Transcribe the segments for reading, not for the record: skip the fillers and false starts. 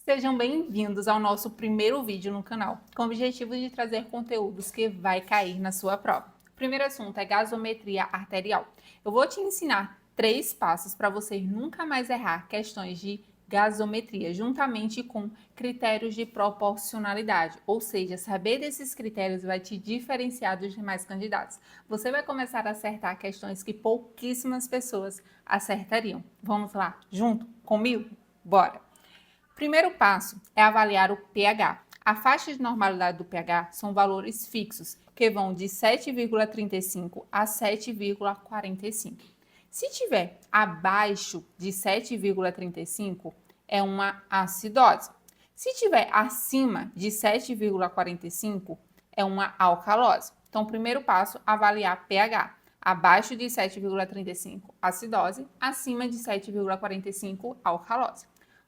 Sejam bem-vindos ao nosso primeiro vídeo no canal, com o objetivo de trazer conteúdos que vai cair na sua prova. O primeiro assunto é gasometria arterial. Eu vou te ensinar 3 passos para você nunca mais errar questões de gasometria, juntamente com critérios de proporcionalidade, ou seja, saber desses critérios vai te diferenciar dos demais candidatos. Você vai começar a acertar questões que pouquíssimas pessoas acertariam. Vamos lá, junto comigo? Bora! Primeiro passo é avaliar o pH. A faixa de normalidade do pH são valores fixos, que vão de 7,35 a 7,45. Se tiver abaixo de 7,35, é uma acidose. Se tiver acima de 7,45, é uma alcalose. Então, o primeiro passo, avaliar pH. Abaixo de 7,35, acidose. Acima de 7,45, alcalose.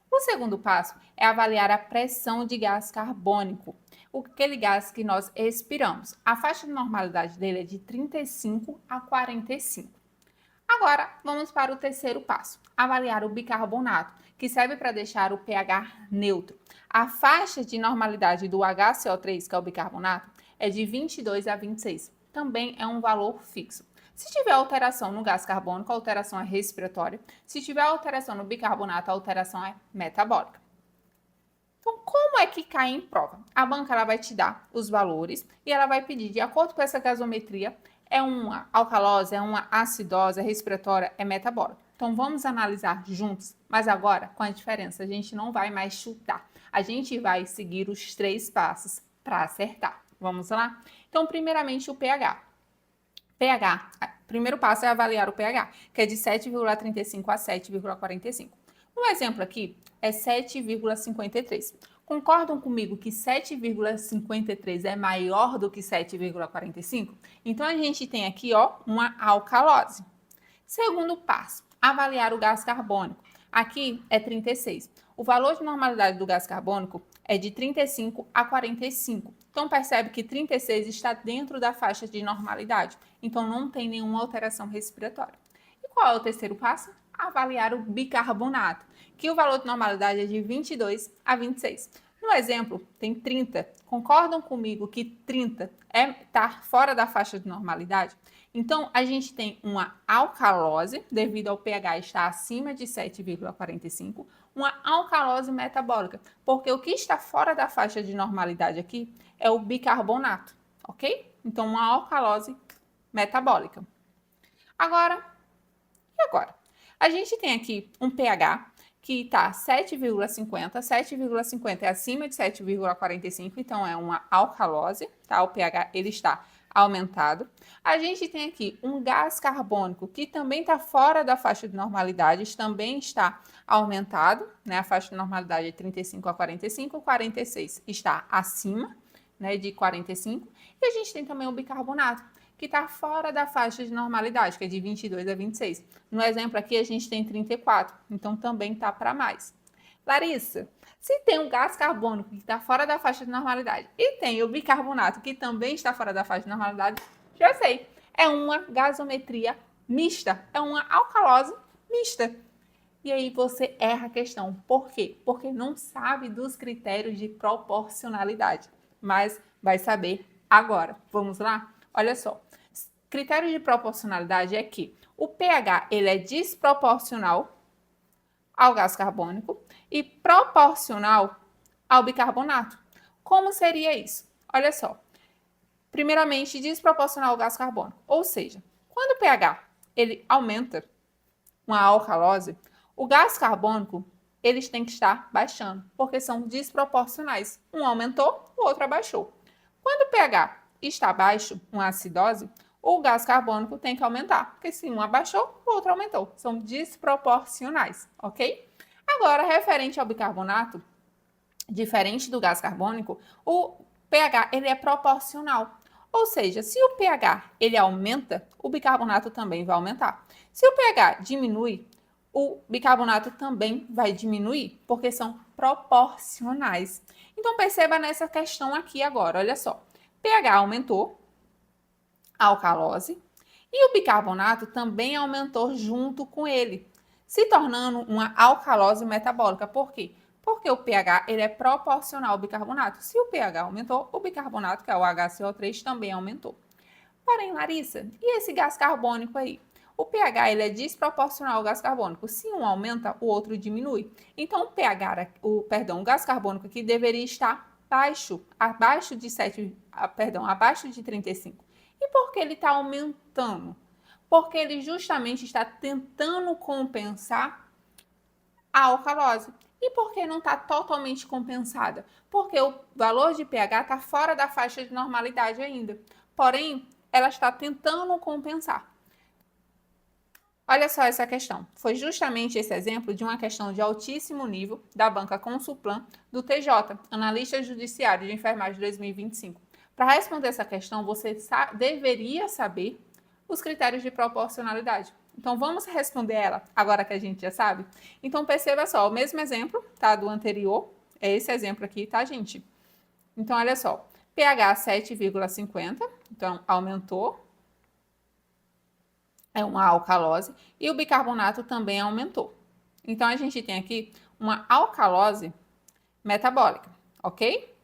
O segundo passo é avaliar a pressão de gás carbônico, aquele gás que nós expiramos. A faixa de normalidade dele é de 35 a 45. Agora, vamos para o terceiro passo, avaliar o bicarbonato, que serve para deixar o pH neutro. A faixa de normalidade do HCO3, que é o bicarbonato, é de 22 a 26. Também é um valor fixo. Se tiver alteração no gás carbônico, a alteração é respiratória. Se tiver alteração no bicarbonato, a alteração é metabólica. Então, como é que cai em prova? A banca ela vai te dar os valores e ela vai pedir, de acordo com essa gasometria, é uma alcalose, é uma acidose, é respiratória, é metabólica. Então, vamos analisar juntos, mas agora com a diferença, a gente não vai mais chutar. A gente vai seguir os 3 passos para acertar. Vamos lá? Então, primeiramente, o pH. pH, primeiro passo é avaliar o pH, que é de 7,35 a 7,45. No exemplo aqui, é 7,53. Concordam comigo que 7,53 é maior do que 7,45? Então, a gente tem aqui, ó, uma alcalose. Segundo passo, avaliar o gás carbônico. Aqui é 36. O valor de normalidade do gás carbônico é de 35 a 45. Então, percebe que 36 está dentro da faixa de normalidade. Então, não tem nenhuma alteração respiratória. E qual é o terceiro passo? Avaliar o bicarbonato, que o valor de normalidade é de 22 a 26. No exemplo, tem 30. Concordam comigo que 30 está fora da faixa de normalidade? Então, a gente tem uma alcalose, devido ao pH estar acima de 7,45, uma alcalose metabólica, porque o que está fora da faixa de normalidade aqui é o bicarbonato, ok? Então, uma alcalose metabólica. Agora, e agora? A gente tem aqui um pH que está 7,50. 7,50 é acima de 7,45, então é uma alcalose, tá? O pH ele está aumentado. A gente tem aqui um gás carbônico que também está fora da faixa de normalidade, também está aumentado, né? A faixa de normalidade é 35 a 45, 46 está acima, né, de 45. E a gente tem também o bicarbonato, que está fora da faixa de normalidade, que é de 22 a 26. No exemplo aqui, a gente tem 34, então também está para mais. Larissa, se tem um gás carbônico que está fora da faixa de normalidade e tem o bicarbonato que também está fora da faixa de normalidade, já sei, é uma gasometria mista, é uma alcalose mista. E aí você erra a questão. Por quê? Porque não sabe dos critérios de proporcionalidade, mas vai saber agora. Vamos lá? Olha só. Critério de proporcionalidade é que o pH ele é desproporcional ao gás carbônico e proporcional ao bicarbonato. Como seria isso? Olha só. Primeiramente, desproporcional ao gás carbônico. Ou seja, quando o pH ele aumenta, uma alcalose, o gás carbônico eles têm que estar baixando, porque são desproporcionais. Um aumentou, o outro abaixou. Quando o pH está baixo, uma acidose, o gás carbônico tem que aumentar, porque se um abaixou, o outro aumentou. São desproporcionais, ok? Agora, referente ao bicarbonato, diferente do gás carbônico, o pH ele é proporcional. Ou seja, se o pH ele aumenta, o bicarbonato também vai aumentar. Se o pH diminui, o bicarbonato também vai diminuir, porque são proporcionais. Então, perceba nessa questão aqui agora, olha só. pH aumentou, a alcalose, e o bicarbonato também aumentou junto com ele, se tornando uma alcalose metabólica. Por quê? Porque o pH ele é proporcional ao bicarbonato. Se o pH aumentou, o bicarbonato, que é o HCO3, também aumentou. Porém, Larissa, e esse gás carbônico aí? O pH ele é desproporcional ao gás carbônico. Se um aumenta, o outro diminui. Então, o gás carbônico aqui deveria estar abaixo de 35. E por que ele está aumentando? Porque ele justamente está tentando compensar a alcalose. E por que não está totalmente compensada? Porque o valor de pH está fora da faixa de normalidade ainda. Porém, ela está tentando compensar. Olha só essa questão. Foi justamente esse exemplo de uma questão de altíssimo nível da banca Consulplan do TJ, Analista Judiciário de Enfermagem 2025. Para responder essa questão, você deveria saber os critérios de proporcionalidade. Então, vamos responder ela agora que a gente já sabe? Então, perceba só, o mesmo exemplo, tá, do anterior, é esse exemplo aqui, tá, gente? Então, olha só, pH 7,50, então aumentou, é uma alcalose, e o bicarbonato também aumentou. Então, a gente tem aqui uma alcalose metabólica, ok?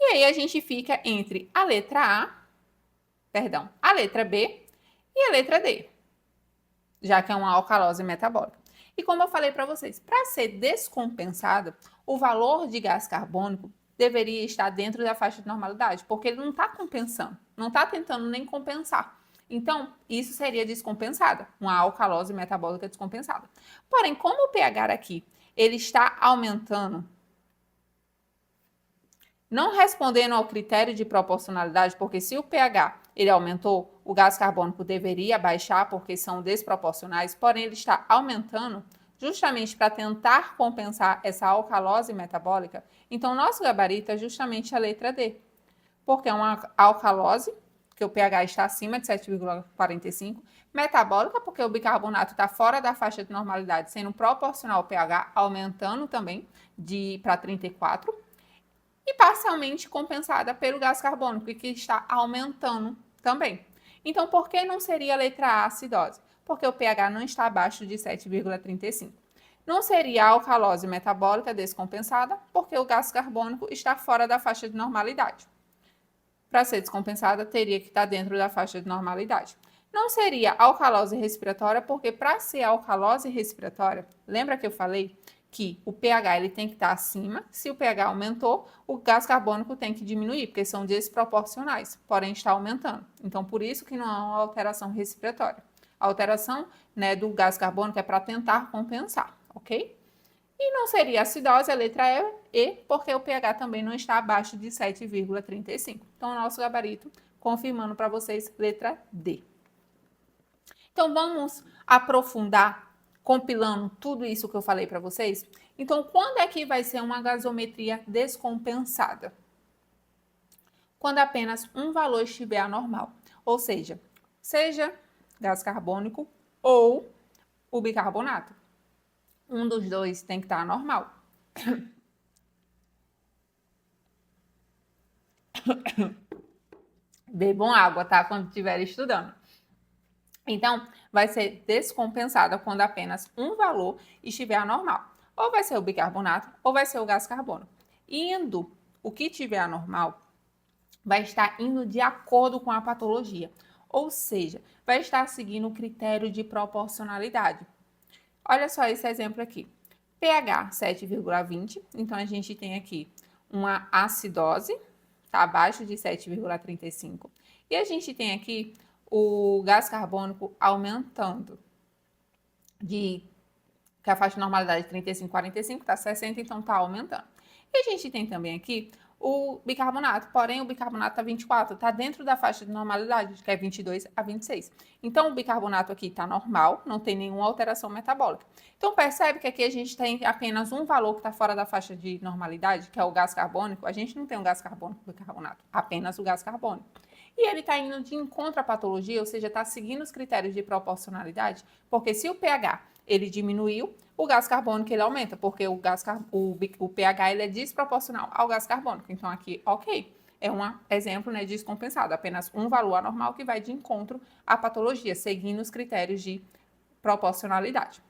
E aí, a gente fica entre a letra B e a letra D, já que é uma alcalose metabólica. E como eu falei para vocês, para ser descompensada, o valor de gás carbônico deveria estar dentro da faixa de normalidade, porque ele não está compensando, não está tentando nem compensar. Então, isso seria descompensada, uma alcalose metabólica descompensada. Porém, como o pH aqui ele está aumentando, não respondendo ao critério de proporcionalidade, porque se o pH ele aumentou, o gás carbônico deveria baixar, porque são desproporcionais, porém ele está aumentando justamente para tentar compensar essa alcalose metabólica. Então, nosso gabarito é justamente a letra D, porque é uma alcalose, que o pH está acima de 7,45, metabólica, porque o bicarbonato está fora da faixa de normalidade, sendo proporcional ao pH, aumentando também para 34, e parcialmente compensada pelo gás carbônico, que está aumentando também. Então, por que não seria a letra A acidose? Porque o pH não está abaixo de 7,35. Não seria a alcalose metabólica descompensada, porque o gás carbônico está fora da faixa de normalidade. Para ser descompensada, teria que estar dentro da faixa de normalidade. Não seria alcalose respiratória, porque para ser alcalose respiratória, lembra que eu falei que o pH ele tem que estar acima? Se o pH aumentou, o gás carbônico tem que diminuir, porque são desproporcionais, porém está aumentando. Então, por isso que não há uma alteração respiratória. A alteração, né, do gás carbônico é para tentar compensar, ok? E não seria acidose, a letra E, porque o pH também não está abaixo de 7,35. Então, o nosso gabarito, confirmando para vocês, letra D. Então, vamos aprofundar, compilando tudo isso que eu falei para vocês. Então, quando é que vai ser uma gasometria descompensada? Quando apenas um valor estiver anormal. Ou seja gás carbônico ou o bicarbonato. Um dos dois tem que estar anormal. Bebam água, tá? Quando estiver estudando. Então, vai ser descompensada quando apenas um valor estiver anormal. Ou vai ser o bicarbonato, ou vai ser o gás carbônico. O que tiver anormal, vai estar indo de acordo com a patologia. Ou seja, vai estar seguindo o critério de proporcionalidade. Olha só esse exemplo aqui. pH 7,20, então a gente tem aqui uma acidose, tá abaixo de 7,35. E a gente tem aqui o gás carbônico aumentando que a faixa de normalidade é 35, 45, tá 60, então tá aumentando. E a gente tem também aqui o bicarbonato, porém o bicarbonato tá 24, tá dentro da faixa de normalidade, que é 22 a 26. Então o bicarbonato aqui tá normal, não tem nenhuma alteração metabólica. Então percebe que aqui a gente tem apenas um valor que está fora da faixa de normalidade, que é o gás carbônico. A gente não tem um gás carbônico e bicarbonato, apenas o gás carbônico. E ele está indo de encontro à patologia, ou seja, está seguindo os critérios de proporcionalidade, porque se o pH ele diminuiu, o gás carbônico ele aumenta, porque o pH ele é desproporcional ao gás carbônico. Então aqui, ok, é um exemplo, né, descompensado, apenas um valor anormal que vai de encontro à patologia, seguindo os critérios de proporcionalidade.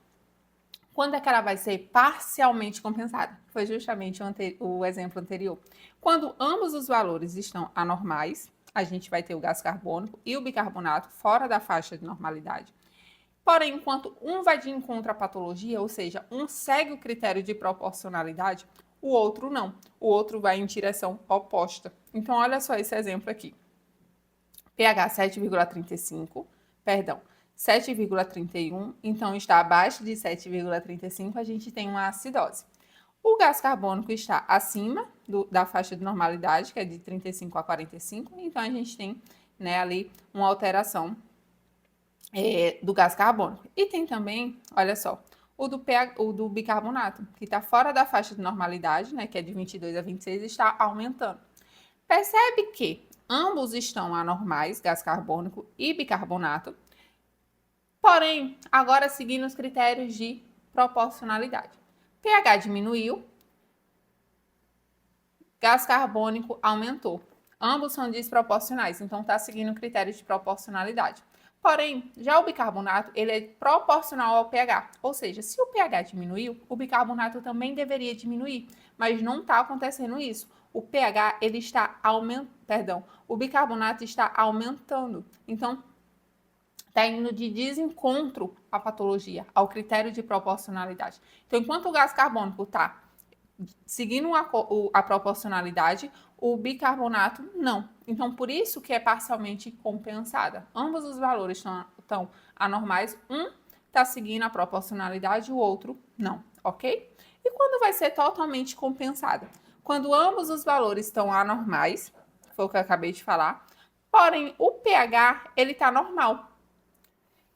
Quando é que ela vai ser parcialmente compensada? Foi justamente o exemplo anterior. Quando ambos os valores estão anormais, a gente vai ter o gás carbônico e o bicarbonato fora da faixa de normalidade. Porém, enquanto um vai de encontro à patologia, ou seja, um segue o critério de proporcionalidade, o outro não. O outro vai em direção oposta. Então, olha só esse exemplo aqui. pH 7,35, perdão, 7,31, então está abaixo de 7,35, a gente tem uma acidose. O gás carbônico está acima da faixa de normalidade, que é de 35 a 45, então a gente tem, né, ali uma alteração do gás carbônico. E tem também, olha só, o do bicarbonato, que está fora da faixa de normalidade, né, que é de 22 a 26, está aumentando. Percebe que ambos estão anormais, gás carbônico e bicarbonato, porém, agora seguindo os critérios de proporcionalidade. pH diminuiu, gás carbônico aumentou. Ambos são desproporcionais, então está seguindo o critério de proporcionalidade. Porém, já o bicarbonato, ele é proporcional ao pH, ou seja, se o pH diminuiu, o bicarbonato também deveria diminuir, mas não está acontecendo isso. O pH, ele está aumentando, o bicarbonato está aumentando. Então, está indo de desencontro à patologia, ao critério de proporcionalidade. Então, enquanto o gás carbônico está seguindo a proporcionalidade, o bicarbonato não. Então, por isso que é parcialmente compensada. Ambos os valores estão anormais, um está seguindo a proporcionalidade, o outro não, ok? E quando vai ser totalmente compensada? Quando ambos os valores estão anormais, foi o que eu acabei de falar, porém o pH ele está normal.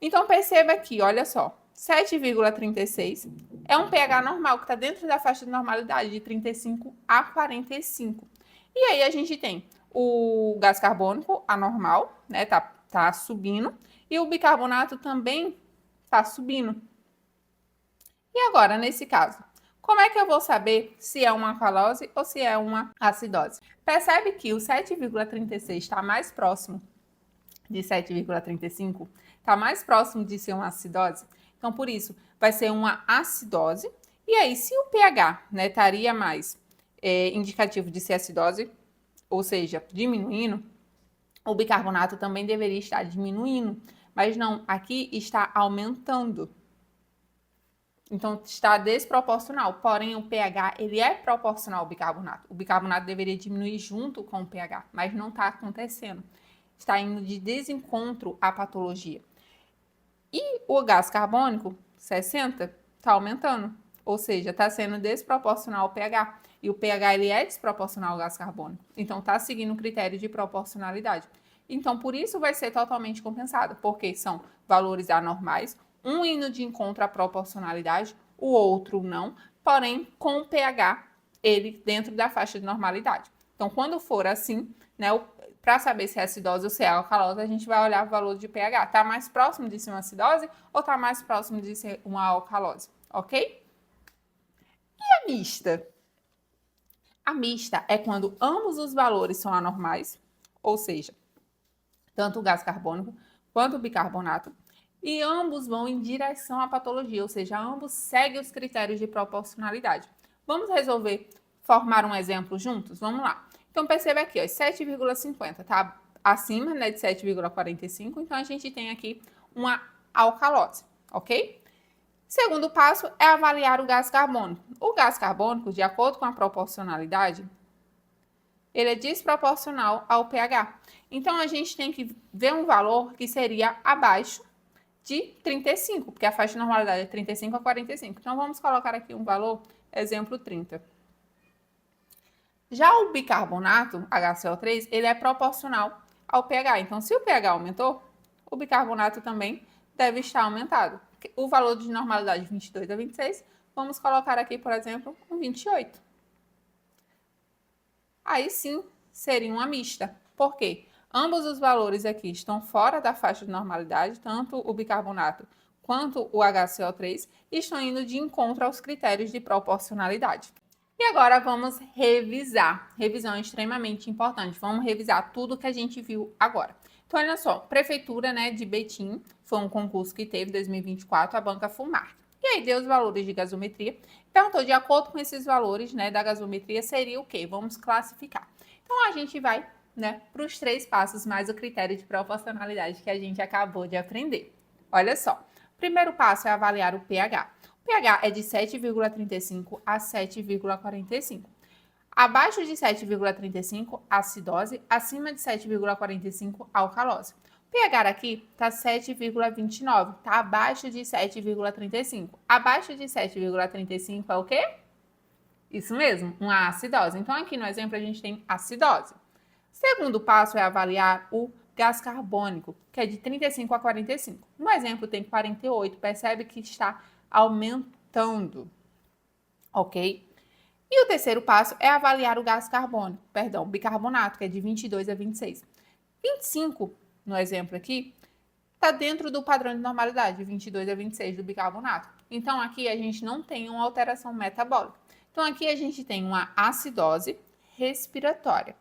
Então perceba aqui, olha só, 7,36 é um pH normal, que está dentro da faixa de normalidade de 35 a 45. E aí a gente tem o gás carbônico anormal, né, tá subindo, e o bicarbonato também tá subindo. E agora, nesse caso, como é que eu vou saber se é uma alcalose ou se é uma acidose? Percebe que o 7,36 está mais próximo de 7,35, está mais próximo de ser uma acidose. Então, por isso, vai ser uma acidose. E aí, se o pH, né, estaria mais indicativo de ser acidose, ou seja, diminuindo, o bicarbonato também deveria estar diminuindo. Mas não, aqui está aumentando. Então, está desproporcional. Porém, o pH, ele é proporcional ao bicarbonato. O bicarbonato deveria diminuir junto com o pH, mas não está acontecendo. Está indo de desencontro à patologia. E o gás carbônico, 60, está aumentando. Ou seja, está sendo desproporcional ao pH. E o pH ele é desproporcional ao gás carbônico. Então, está seguindo o critério de proporcionalidade. Então, por isso vai ser totalmente compensado, porque são valores anormais, um indo de encontro à proporcionalidade, o outro não, porém, com o pH, ele dentro da faixa de normalidade. Então, quando for assim, né, para saber se é acidose ou se é alcalose, a gente vai olhar o valor de pH. Está mais próximo de ser uma acidose ou está mais próximo de ser uma alcalose, ok? E a mista? A mista é quando ambos os valores são anormais, ou seja, tanto o gás carbônico quanto o bicarbonato, e ambos vão em direção à patologia, ou seja, ambos seguem os critérios de proporcionalidade. Vamos resolver formar um exemplo juntos? Vamos lá. Então, perceba aqui, ó, 7,50 está acima, né, de 7,45, então a gente tem aqui uma alcalose, ok? Segundo passo é avaliar o gás carbônico. O gás carbônico, de acordo com a proporcionalidade, ele é desproporcional ao pH. Então, a gente tem que ver um valor que seria abaixo de 35, porque a faixa de normalidade é 35 a 45. Então, vamos colocar aqui um valor, exemplo 30. Já o bicarbonato, HCl3, ele é proporcional ao pH. Então, se o pH aumentou, o bicarbonato também deve estar aumentado. O valor de normalidade de 22 a 26, vamos colocar aqui, por exemplo, um 28. Aí sim, seria uma mista. Por quê? Ambos os valores aqui estão fora da faixa de normalidade, tanto o bicarbonato quanto o HCl3, e estão indo de encontro aos critérios de proporcionalidade. E agora vamos revisar. Revisão é extremamente importante. Vamos revisar tudo que a gente viu agora. Então, olha só, Prefeitura, né, de Betim, foi um concurso que teve em 2024, a Banca Fumarc. E aí deu os valores de gasometria. Perguntou, de acordo com esses valores, né, da gasometria, seria o quê? Vamos classificar. Então, a gente vai, né, para os 3 passos mais o critério de proporcionalidade que a gente acabou de aprender. Olha só. Primeiro passo é avaliar o pH. O pH é de 7,35 a 7,45. Abaixo de 7,35, acidose. Acima de 7,45, alcalose. O pH aqui está 7,29, está abaixo de 7,35. Abaixo de 7,35 é o quê? Isso mesmo, uma acidose. Então, aqui no exemplo, a gente tem acidose. Segundo passo é avaliar o gás carbônico, que é de 35 a 45. No exemplo, tem 48, percebe que está aumentando, ok? E o terceiro passo é avaliar o gás carbônico, perdão, bicarbonato, que é de 22 a 26. 25, no exemplo aqui, está dentro do padrão de normalidade, de 22 a 26 do bicarbonato. Então, aqui a gente não tem uma alteração metabólica. Então, aqui a gente tem uma acidose respiratória.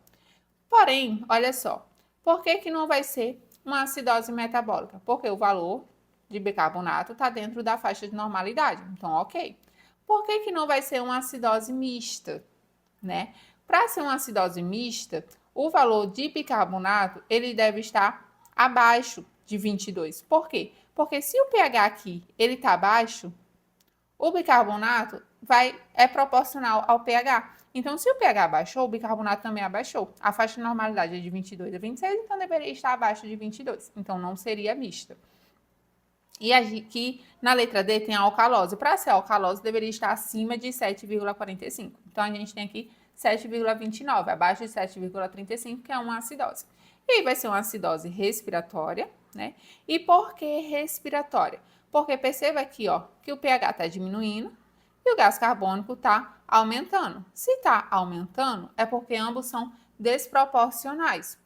Porém, olha só, por que não vai ser uma acidose metabólica? Porque o valor de bicarbonato está dentro da faixa de normalidade. Então, ok. Por que não vai ser uma acidose mista, né? Para ser uma acidose mista, o valor de bicarbonato ele deve estar abaixo de 22. Por quê? Porque se o pH aqui ele está baixo, o bicarbonato é proporcional ao pH. Então, se o pH abaixou, o bicarbonato também abaixou. A faixa de normalidade é de 22 a 26, então deveria estar abaixo de 22. Então, não seria mista. E aqui na letra D tem a alcalose. Para ser alcalose, deveria estar acima de 7,45. Então, a gente tem aqui 7,29, abaixo de 7,35, que é uma acidose. E aí vai ser uma acidose respiratória, né? E por que respiratória? Porque perceba aqui, ó, que o pH está diminuindo e o gás carbônico está aumentando. Se está aumentando, é porque ambos são desproporcionais.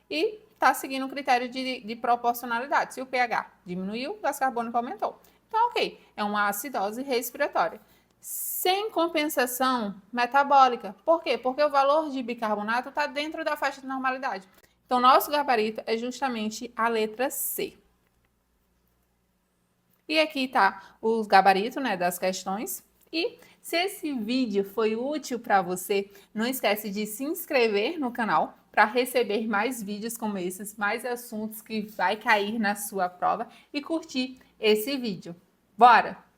E está seguindo o critério de proporcionalidade. Se o pH diminuiu, o gás carbônico aumentou. Então, ok, é uma acidose respiratória. Sem compensação metabólica. Por quê? Porque o valor de bicarbonato está dentro da faixa de normalidade. Então, nosso gabarito é justamente a letra C. E aqui está os gabaritos, né, das questões. E se esse vídeo foi útil para você, não esquece de se inscrever no canal para receber mais vídeos como esses, mais assuntos que vai cair na sua prova e curtir esse vídeo. Bora!